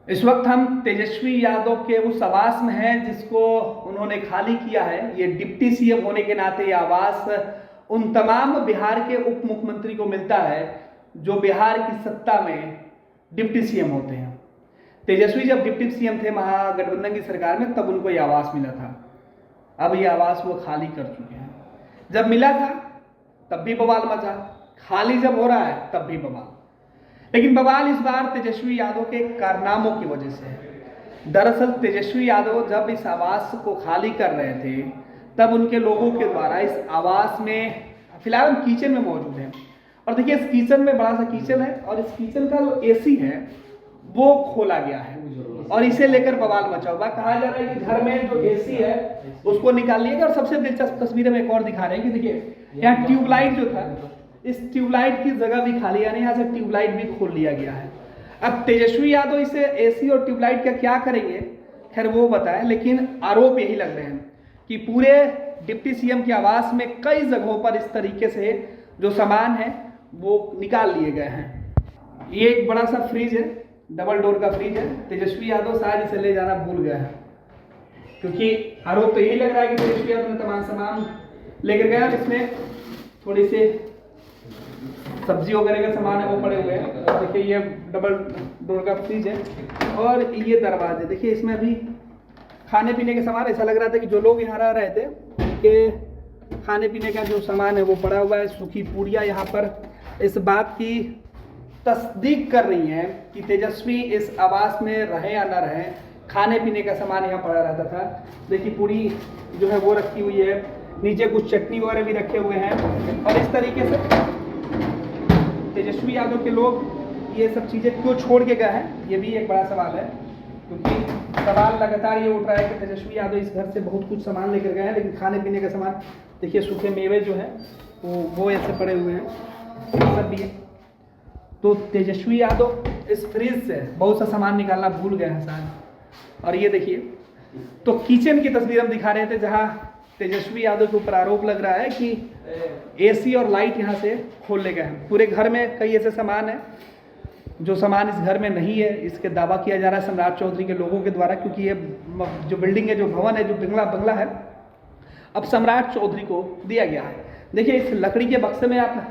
इस वक्त हम तेजस्वी यादव के उस आवास में हैं जिसको उन्होंने खाली किया है। ये डिप्टी सीएम होने के नाते ये आवास उन तमाम बिहार के उप मुख्यमंत्री को मिलता है जो बिहार की सत्ता में डिप्टी सीएम होते हैं। तेजस्वी जब डिप्टी सीएम थे महागठबंधन की सरकार में, तब उनको ये आवास मिला था। अब ये आवास वो खाली कर चुके हैं। जब मिला था तब भी बवाल मचा, खाली जब हो रहा है तब भी बवाल। लेकिन बवाल इस बार तेजस्वी यादव के कारनामों की वजह से है। दरअसल तेजस्वी यादव जब इस आवास को खाली कर रहे थे, तब उनके लोगों के द्वारा इस आवास में, फिलहाल हम किचन में मौजूद हैं, और देखिए इस किचन में बड़ा सा किचन है और इस किचन का जो एसी है वो खोला गया है और इसे लेकर बवाल मचा हुआ। कहा जा रहा है कि घर में जो एसी है उसको निकाल लिया गया। और सबसे दिलचस्प तस्वीरें में एक और दिखा रहे हैं कि देखिए यहाँ ट्यूबलाइट जो था, इस ट्यूबलाइट की जगह भी खाली, यानी यहाँ से ट्यूबलाइट भी खोल लिया गया है। अब तेजस्वी यादव इसे एसी और ट्यूबलाइट का क्या करेंगे, खैर वो बताएं, लेकिन आरोप यही लग रहे हैं कि पूरे डिप्टी सीएम के आवास में कई जगहों पर इस तरीके से जो सामान है वो निकाल लिए गए हैं। ये एक बड़ा सा फ्रिज है, डबल डोर का फ्रिज है। तेजस्वी यादव शायद इसे ले जाना भूल गया है, क्योंकि आरोप तो यही लग रहा है कि तेजस्वी यादव ने तमाम सामान लेकर गया। इसमें थोड़ी सी सब्जी वगैरह का सामान है वो पड़े हुए हैं। देखिए ये डबल डोर का फ्रिज है और ये दरवाजे, देखिए इसमें अभी खाने पीने के सामान, ऐसा लग रहा था कि जो लोग यहाँ रह रहे थे उनके खाने पीने का जो सामान है वो पड़ा हुआ है। सूखी पूड़ियाँ यहाँ पर इस बात की तस्दीक कर रही हैं कि तेजस्वी इस आवास में रहे या न रहे, खाने पीने का सामान यहाँ पड़ा रहता था। देखिए पूड़ी जो है वो रखी हुई है, नीचे कुछ चटनी वगैरह भी रखे हुए हैं। और इस तरीके से तेजस्वी यादव के लोग ये सब चीज़ें क्यों छोड़ के गए हैं, ये भी एक बड़ा सवाल है। क्योंकि सवाल लगातार ये उठ रहा है कि तेजस्वी यादव इस घर से बहुत कुछ सामान लेकर गए हैं, लेकिन खाने पीने का सामान, देखिए सूखे मेवे जो है वो ऐसे पड़े हुए हैं, सब भी है। तो तेजस्वी यादव इस फ्रिज से बहुत सा सामान निकालना भूल गए हैं शायद। और ये देखिए, तो किचन की तस्वीर हम दिखा रहे थे जहाँ तेजस्वी यादव के ऊपर आरोप लग रहा है कि एसी और लाइट यहाँ से खोल ले गए हैं। पूरे घर में कई ऐसे सामान हैं जो सामान इस घर में नहीं है, इसके दावा किया जा रहा है सम्राट चौधरी के लोगों के द्वारा। क्योंकि ये जो बिल्डिंग है, जो भवन है, जो बंगला है, अब सम्राट चौधरी को दिया गया है। देखिए इस लकड़ी के बक्से में आप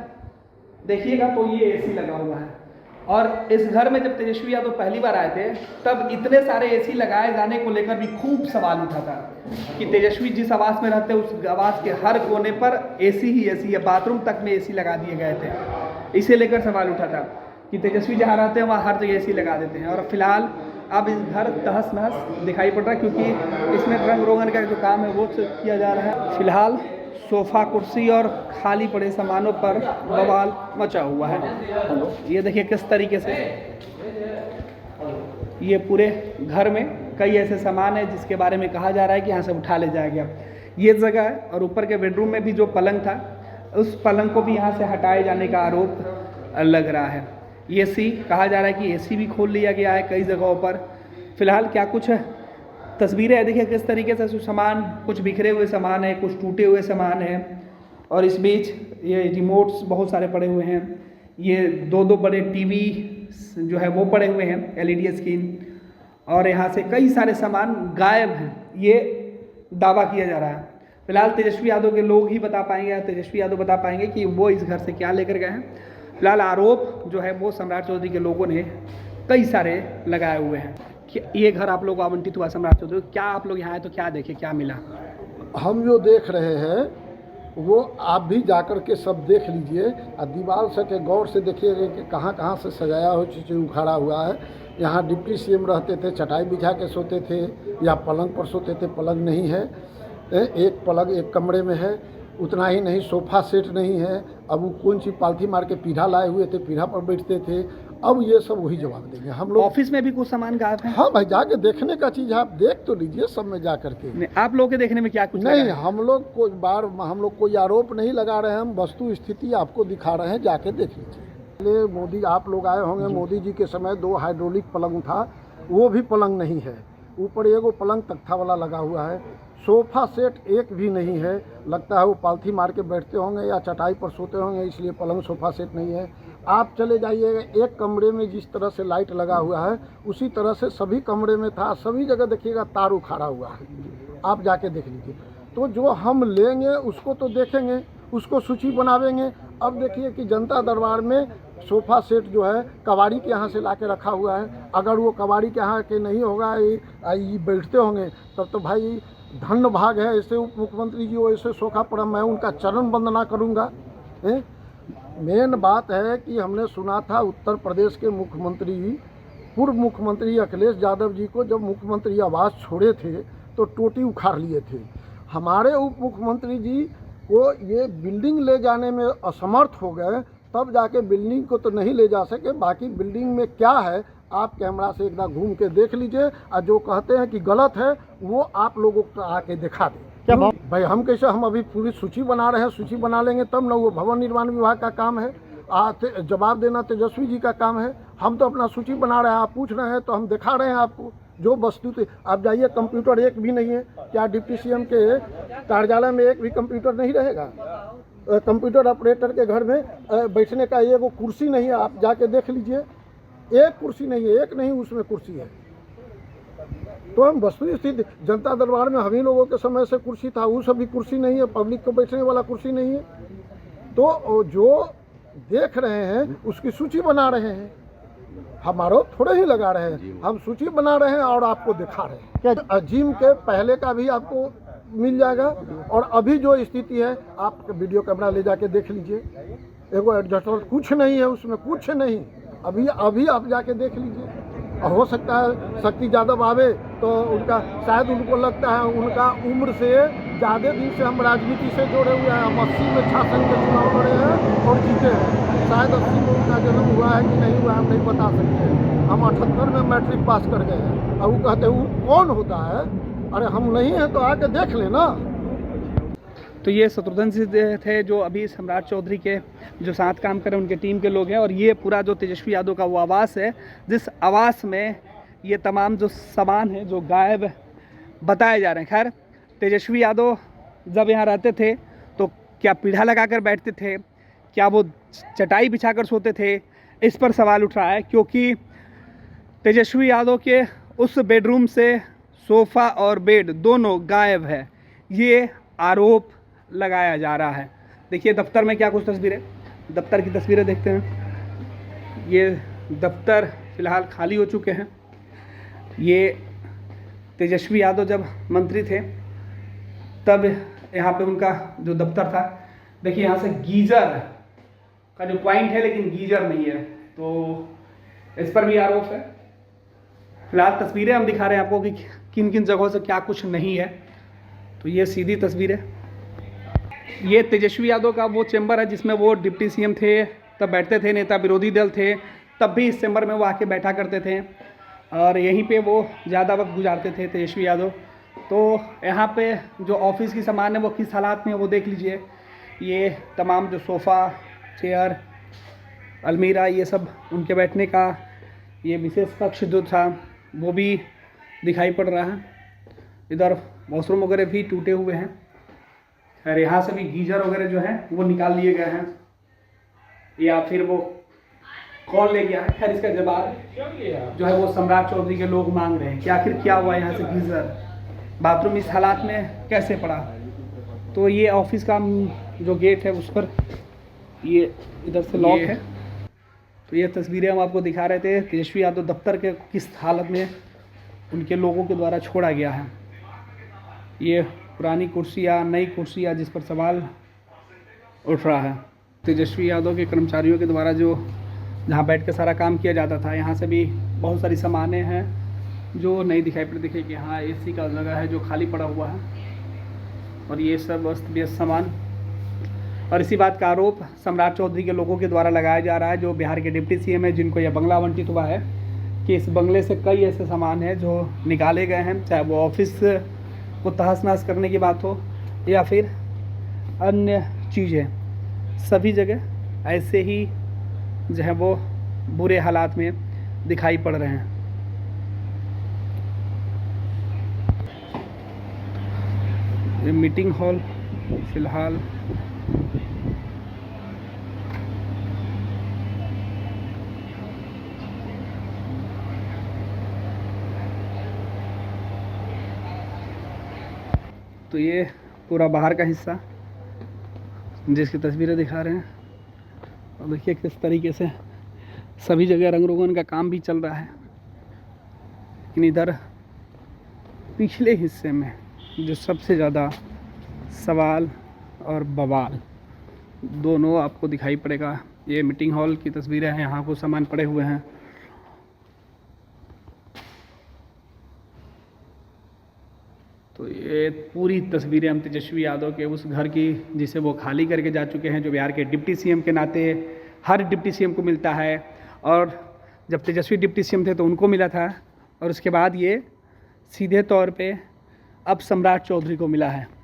देखिएगा तो ये एसी लगा हुआ है। और इस घर में जब तेजस्वी यादव पहली बार आए थे, तब इतने सारे एसी लगाए जाने को लेकर भी खूब सवाल उठा था कि तेजस्वी जिस आवास में रहते हैं उस आवास के हर कोने पर एसी ही एसी है, बाथरूम तक में एसी लगा दिए गए थे। इसे लेकर सवाल उठा था कि तेजस्वी जहाँ रहते हैं वहाँ हर जगह एसी लगा देते हैं। और फिलहाल अब इस घर तहस नहस दिखाई पड़ रहा है, क्योंकि इसमें रंग रोगन का जो काम है वो किया जा रहा है। फिलहाल सोफ़ा, कुर्सी और खाली पड़े सामानों पर बवाल मचा हुआ है। ये देखिए किस तरीके से ये पूरे घर में कई ऐसे सामान है जिसके बारे में कहा जा रहा है कि यहाँ से उठा ले जाया गया। ये जगह है, और ऊपर के बेडरूम में भी जो पलंग था, उस पलंग को भी यहाँ से हटाए जाने का आरोप लग रहा है। एसी, कहा जा रहा है कि एसी भी खोल लिया गया है कई जगहों पर। फिलहाल क्या कुछ तस्वीरें है, देखिए किस तरीके से सामान, कुछ बिखरे हुए सामान है, कुछ टूटे हुए सामान है। और इस बीच ये रिमोट्स बहुत सारे पड़े हुए हैं। ये दो बड़े टीवी जो है वो पड़े हुए हैं, एलईडी स्क्रीन। और यहाँ से कई सारे सामान गायब हैं, ये दावा किया जा रहा है। फिलहाल तेजस्वी यादव के लोग ही बता पाएंगे, या तेजस्वी यादव बता पाएंगे कि वो इस घर से क्या लेकर गए हैं। फिलहाल आरोप जो है वो सम्राट चौधरी के लोगों ने कई सारे लगाए हुए हैं कि ये घर आप लोग को आवंटित हुआ सम्राट चौधरी। क्या आप लोग यहाँ आए तो क्या देखे, क्या मिला? हम जो देख रहे हैं वो आप भी जाकर के सब देख लीजिए, और दीवार से के गौर से देखिएगा कि कहाँ कहाँ से सजाया हो, चीज़ें उखाड़ा हुआ है। यहाँ डिप्टी सीएम रहते थे, चटाई बिछा के सोते थे या पलंग पर सोते थे, पलंग नहीं है। एक पलंग एक कमरे में है, उतना ही नहीं, सोफ़ा सेट नहीं है। अब वो कौन सी पालथी मार के पीढ़ा लाए हुए थे, पीढ़ा पर बैठते थे। अब ये सब वही जवाब देंगे हम लोग। ऑफिस में भी कुछ सामान गायब है? हाँ भाई, जाके देखने का चीज़ है, आप देख तो लीजिए सब में जा करके। आप लोगों के देखने में क्या कुछ नहीं, हम लोग कोई आरोप नहीं लगा रहे हैं, हम वस्तु स्थिति आपको दिखा रहे हैं, जाके देख लीजिए। पहले मोदी, आप लोग आए होंगे, मोदी जी के समय 2 हाइड्रोलिक पलंग था, वो भी पलंग नहीं है। ऊपर एगो पलंग तख्ता वाला लगा हुआ है, सोफ़ा सेट एक भी नहीं है। लगता है वो पालथी मार के बैठते होंगे या चटाई पर सोते होंगे, इसलिए पलंग सोफ़ा सेट नहीं है। आप चले जाइएगा एक कमरे में जिस तरह से लाइट लगा हुआ है उसी तरह से सभी कमरे में था, सभी जगह देखिएगा तार उखाड़ा हुआ है, आप जाके देख लीजिए। तो जो हम लेंगे उसको तो देखेंगे, उसको सूची बनावेंगे। अब देखिए कि जनता दरबार में सोफ़ा सेट जो है कबाड़ी के यहाँ से ला के रखा हुआ है, अगर वो कबाड़ी के यहाँ के नहीं होगा, ये बैठते होंगे तब तो भाई धन्य भाग है। ऐसे उप मुख्यमंत्री जी वो ऐसे सोखा पड़ा, मैं उनका चरण वंदना करूँगा। मेन बात है कि हमने सुना था उत्तर प्रदेश के मुख्यमंत्री, पूर्व मुख्यमंत्री अखिलेश यादव जी को जब मुख्यमंत्री आवास छोड़े थे तो टोटी उखाड़ लिए थे। हमारे उप मुख्यमंत्री जी को ये बिल्डिंग ले जाने में असमर्थ हो गए, तब जाके बिल्डिंग को तो नहीं ले जा सके, बाकी बिल्डिंग में क्या है आप कैमरा से एक बार घूम के देख लीजिए, और जो कहते हैं कि गलत है वो आप लोगों को आके दिखा दें। क्या भाई हम कैसे, हम अभी पूरी सूची बना रहे हैं, सूची बना लेंगे तब ना, वो भवन निर्माण विभाग का काम है, जवाब देना तेजस्वी जी का काम है। हम तो अपना सूची बना रहे हैं, आप पूछ रहे हैं तो हम दिखा रहे हैं आपको जो वस्तु थे। आप जाइए, कंप्यूटर एक भी नहीं है, क्या डिप्टी सीएम के कार्यालय में एक भी कंप्यूटर नहीं रहेगा? कंप्यूटर ऑपरेटर के घर में बैठने का ये वो कुर्सी नहीं है, आप जाके देख लीजिए, एक कुर्सी नहीं है, एक नहीं उसमें कुर्सी है। तो हम वस्तु स्थिति जनता दरबार में हम ही लोगों के समय से कुर्सी था, वो सभी कुर्सी नहीं है, पब्लिक को बैठने वाला कुर्सी नहीं है। तो जो देख रहे हैं उसकी सूची बना रहे हैं, हमारा थोड़े ही लगा रहे हैं, हम सूची बना रहे हैं और आपको दिखा रहे हैं। क्या अजीम के पहले का भी आपको मिल जाएगा, और अभी जो स्थिति है आप वीडियो कैमरा ले जाके देख लीजिए, एगो एडजस्टर कुछ नहीं है उसमें, कुछ नहीं, अभी आप जाके देख लीजिए। और हो सकता है शक्ति यादव आवे तो उनका शायद, उनको लगता है उनका उम्र से ज़्यादा दिन से हम राजनीति से जुड़े हुए हैं, हम 80 में शासन के चुनाव लड़े हैं और जीते हैं, शायद 80 में उनका जन्म हुआ है कि नहीं हुआ हम नहीं बता सकते हैं। हम 78 में मैट्रिक पास कर गए हैं, और वो कहते हैं वो कौन होता है? अरे हम नहीं हैं तो आके देख लेना। तो ये शत्रुघ्न सिंह थे जो अभी सम्राट चौधरी के जो साथ काम कर रहे हैं उनके टीम के लोग हैं, और ये पूरा जो तेजस्वी यादव का वो आवास है, जिस आवास में ये तमाम जो सामान है जो गायब बताए जा रहे हैं। खैर, तेजस्वी यादव जब यहाँ रहते थे तो क्या पीढ़ा लगाकर बैठते थे, क्या वो चटाई बिछाकर सोते थे, इस पर सवाल उठ रहा है, क्योंकि तेजस्वी यादव के उस बेडरूम से सोफ़ा और बेड दोनों गायब है, ये आरोप लगाया जा रहा है। देखिए दफ्तर में क्या कुछ तस्वीरें, दफ्तर की तस्वीरें देखते हैं। ये दफ्तर फ़िलहाल खाली हो चुके हैं। ये तेजस्वी यादव जब मंत्री थे तब यहाँ पे उनका जो दफ्तर था, देखिए यहाँ से गीजर का जो पॉइंट है लेकिन गीजर नहीं है, तो इस पर भी आरोप है। फिलहाल तस्वीरें हम दिखा रहे हैं आपको कि किन किन जगहों से क्या कुछ नहीं है। तो ये सीधी तस्वीर है, ये तेजस्वी यादव का वो चेंबर है जिसमें वो डिप्टी सीएम थे तब बैठते थे, नेता विरोधी दल थे तब भी इस चेंबर में वो आके बैठा करते थे, और यहीं पे वो ज़्यादा वक्त गुजारते थे तेजस्वी यादव। तो यहाँ पे जो ऑफिस की सामान है वो किस हालात में है वो देख लीजिए। ये तमाम जो सोफ़ा, चेयर, अलमीरा, ये सब उनके बैठने का ये विशेष कक्ष जो था वो भी दिखाई पड़ रहा है। इधर वॉशरूम वगैरह भी टूटे हुए हैं, और यहाँ से भी गीजर वगैरह जो हैं वो निकाल लिए गए हैं, या फिर वो कौन ले गया है। खैर इसका जवाब जो है वो सम्राट चौधरी के लोग मांग रहे हैं कि आखिर क्या हुआ, यहाँ से गीजर, बाथरूम इस हालात में कैसे पड़ा। तो ये ऑफिस का जो गेट है उस पर ये इधर से लॉक है। तो ये तस्वीरें हम आपको दिखा रहे थे, तेजस्वी यादव दफ्तर के किस हालत में उनके लोगों के द्वारा छोड़ा गया है। ये पुरानी कुर्सियाँ, नई कुर्सियाँ, जिस पर सवाल उठ रहा है। तेजस्वी यादव के कर्मचारियों के द्वारा जो जहाँ बैठ के सारा काम किया जाता था, यहाँ से भी बहुत सारी सामानें हैं जो नहीं दिखाई पड़ती। देखिए कि हाँ एसी का जगह है जो खाली पड़ा हुआ है, और ये सब अस्त व्यस्त सामान। और इसी बात का आरोप सम्राट चौधरी के लोगों के द्वारा लगाया जा रहा है, जो बिहार के डिप्टी सीएम है, जिनको यह बंगला आवंटित हुआ है, कि इस बंगले से कई ऐसे सामान हैं जो निकाले गए हैं, चाहे वो ऑफिस को तहस नहस करने की बात हो या फिर अन्य चीज़ें, सभी जगह ऐसे ही जो है वो बुरे हालात में दिखाई पड़ रहे हैं। ये मीटिंग हॉल फिलहाल तो ये पूरा बाहर का हिस्सा जिसकी तस्वीरें दिखा रहे हैं, और देखिए किस तरीके से सभी जगह रंग रोगन का काम भी चल रहा है। लेकिन इधर पिछले हिस्से में जो सबसे ज़्यादा सवाल और बवाल दोनों आपको दिखाई पड़ेगा। ये मीटिंग हॉल की तस्वीरें हैं, यहाँ कुछ सामान पड़े हुए हैं। तो ये पूरी तस्वीरें हम तेजस्वी यादव के उस घर की जिसे वो खाली करके जा चुके हैं, जो बिहार के डिप्टी सीएम के नाते हर डिप्टी सीएम को मिलता है, और जब तेजस्वी डिप्टी सीएम थे तो उनको मिला था, और उसके बाद ये सीधे तौर पे अब सम्राट चौधरी को मिला है।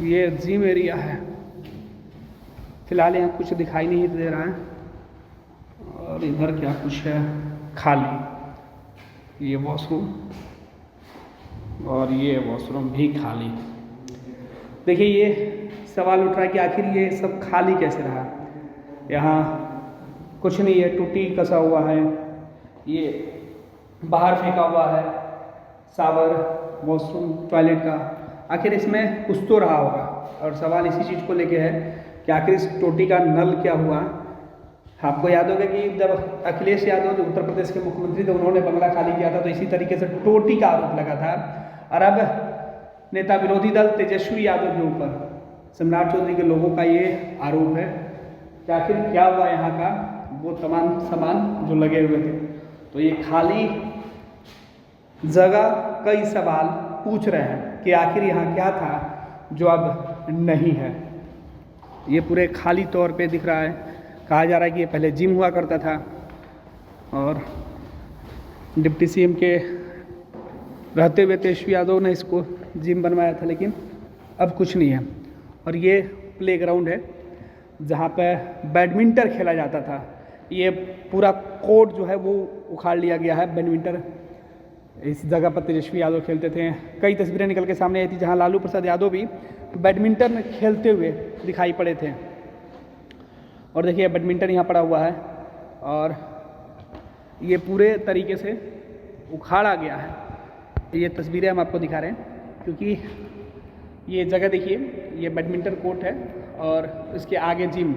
ये जिम एरिया है, फिलहाल यहाँ कुछ दिखाई नहीं दे रहा है, और इधर क्या कुछ है खाली, ये वॉशरूम और ये वॉशरूम भी खाली। देखिए ये सवाल उठ रहा है कि आखिर ये सब खाली कैसे रहा। यहाँ कुछ नहीं है, टूटी कसा हुआ है, ये बाहर फेंका हुआ है शावर, वॉशरूम, टॉयलेट का। आखिर इसमें कुछ तो रहा होगा, और सवाल इसी चीज़ को लेके है कि आखिर इस टोटी का नल क्या हुआ। आपको याद होगा कि जब अखिलेश यादव जो उत्तर प्रदेश के मुख्यमंत्री थे, उन्होंने बंगला खाली किया था, तो इसी तरीके से टोटी का आरोप लगा था। और अब नेता विरोधी दल तेजस्वी यादव के ऊपर सम्राट चौधरी के लोगों का ये आरोप है कि आखिर क्या हुआ यहाँ का, वो तमाम सामान जो लगे हुए थे। तो ये खाली जगह कई सवाल पूछ रहे हैं कि आखिर यहाँ क्या था जो अब नहीं है। ये पूरे खाली तौर पे दिख रहा है। कहा जा रहा है कि ये पहले जिम हुआ करता था, और डिप्टी सीएम के रहते हुए तेजस्वी यादव ने इसको जिम बनवाया था, लेकिन अब कुछ नहीं है। और ये प्लेग्राउंड है जहाँ पे बैडमिंटन खेला जाता था। ये पूरा कोर्ट जो है वो उखाड़ लिया गया है। बैडमिंटन इस जगह पर तेजस्वी यादव खेलते थे। कई तस्वीरें निकल के सामने आई थी जहाँ लालू प्रसाद यादव भी बैडमिंटन खेलते हुए दिखाई पड़े थे। और देखिए बैडमिंटन यहाँ पड़ा हुआ है, और ये पूरे तरीके से उखाड़ा गया है। ये तस्वीरें हम आपको दिखा रहे हैं क्योंकि ये जगह देखिए, ये बैडमिंटन कोर्ट है और इसके आगे जिम,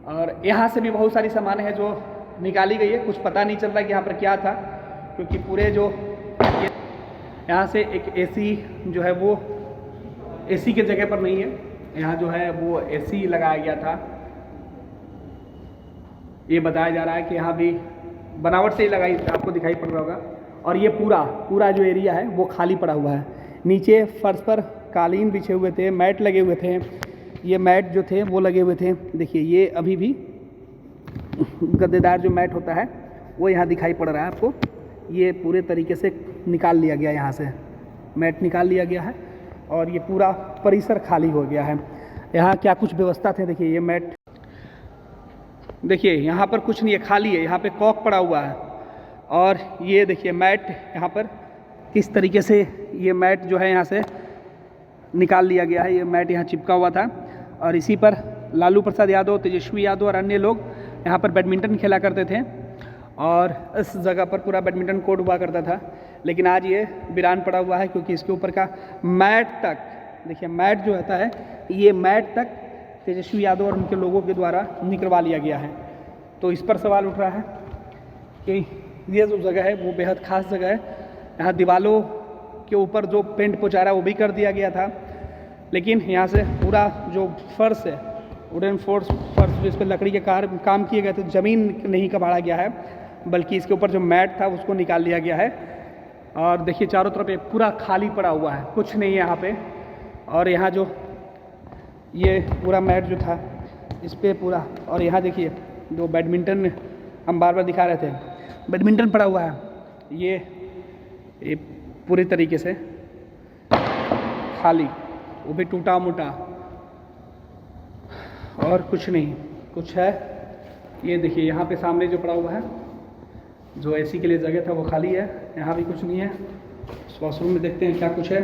और यहाँ से भी बहुत सारी सामान है जो निकाली गई है। कुछ पता नहीं चल रहा है कि यहाँ पर क्या था, क्योंकि पूरे जो यहाँ से एक एसी जो है वो एसी के जगह पर नहीं है। यहाँ जो है वो एसी लगाया गया था। ये बताया जा रहा है कि यहाँ भी बनावट से ही लगाई, आपको दिखाई पड़ रहा होगा। और ये पूरा जो एरिया है वो खाली पड़ा हुआ है। नीचे फर्श पर कालीन बिछे हुए थे, मैट लगे हुए थे। ये मैट जो थे वो लगे हुए थे। देखिए ये अभी भी गद्देदार जो मैट होता है वो यहाँ दिखाई पड़ रहा है आपको। ये पूरे तरीके से निकाल लिया गया, यहाँ से मैट निकाल लिया गया है और ये पूरा परिसर खाली हो गया है। यहाँ क्या कुछ व्यवस्था थे, देखिए ये मैट, देखिए यहाँ पर कुछ नहीं है, खाली है। यहाँ पे कॉक पड़ा हुआ है और ये देखिए मैट यहाँ पर किस तरीके से ये मैट जो है यहाँ से निकाल लिया गया है। ये मैट यहाँ चिपका हुआ था और इसी पर लालू प्रसाद यादव, तेजस्वी यादव और अन्य लोग यहाँ पर बैडमिंटन खेला करते थे और इस जगह पर पूरा बैडमिंटन कोर्ट हुआ करता था। लेकिन आज ये वीरान पड़ा हुआ है क्योंकि इसके ऊपर का मैट तक, देखिए मैट जो होता है, ये मैट तक तेजस्वी यादव और उनके लोगों के द्वारा निकलवा लिया गया है। तो इस पर सवाल उठ रहा है कि ये जो जगह है वो बेहद ख़ास जगह है। यहाँ दीवारों के ऊपर जो पेंट पोचा रहा है वो भी कर दिया गया था, लेकिन यहाँ से पूरा जो फर्श है, वुडन फर्श जिस पर लकड़ी के काम किए गए थे, ज़मीन नहीं कबाड़ा गया है, बल्कि इसके ऊपर जो मैट था उसको निकाल लिया गया है। और देखिए चारों तरफ ये पूरा खाली पड़ा हुआ है, कुछ नहीं है यहाँ पे। और यहाँ जो ये पूरा मैट जो था इस पर पूरा, और यहाँ देखिए जो बैडमिंटन हम बार बार दिखा रहे थे, बैडमिंटन पड़ा हुआ है, ये पूरी तरीके से खाली, वो भी टूटा मोटा और कुछ नहीं। कुछ है ये देखिए यहाँ पे सामने जो पड़ा हुआ है, जो एसी के लिए जगह था वो खाली है, यहाँ भी कुछ नहीं है। वॉशरूम में देखते हैं क्या कुछ है।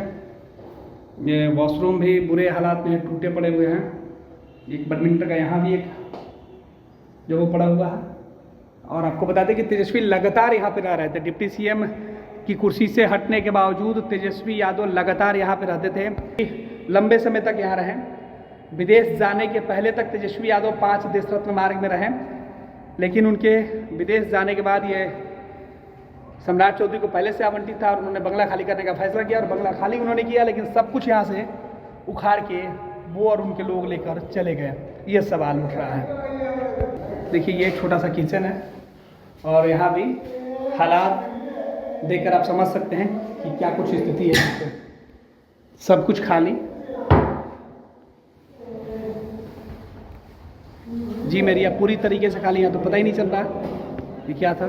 ये वॉशरूम भी बुरे हालात में टूटे पड़े हुए हैं। एक बैडमिंटन का यहाँ भी एक जो वो पड़ा हुआ है। और आपको बता दें कि तेजस्वी लगातार यहाँ पे रह रहे थे। डिप्टी सीएम की कुर्सी से हटने के बावजूद तेजस्वी यादव लगातार यहाँ पे रहते थे, लंबे समय तक यहाँ रहे। विदेश जाने के पहले तक तेजस्वी यादव 5 देश रत्न मार्ग में रहे, लेकिन उनके विदेश जाने के बाद ये सम्राट चौधरी को पहले से आवंटित था और उन्होंने बंगला खाली करने का फैसला किया और बंगला खाली उन्होंने किया, लेकिन सब कुछ यहाँ से उखाड़ के वो और उनके लोग लेकर चले गए। ये सवाल उठ रहा है। देखिए ये एक छोटा सा किचन है और यहाँ भी हालात देखकर आप समझ सकते हैं कि क्या कुछ स्थिति है यहाँ पे। सब कुछ खाली। जी मेरी अब पूरी तरीके से खाली है, तो पता ही नहीं चल रहा ये क्या था।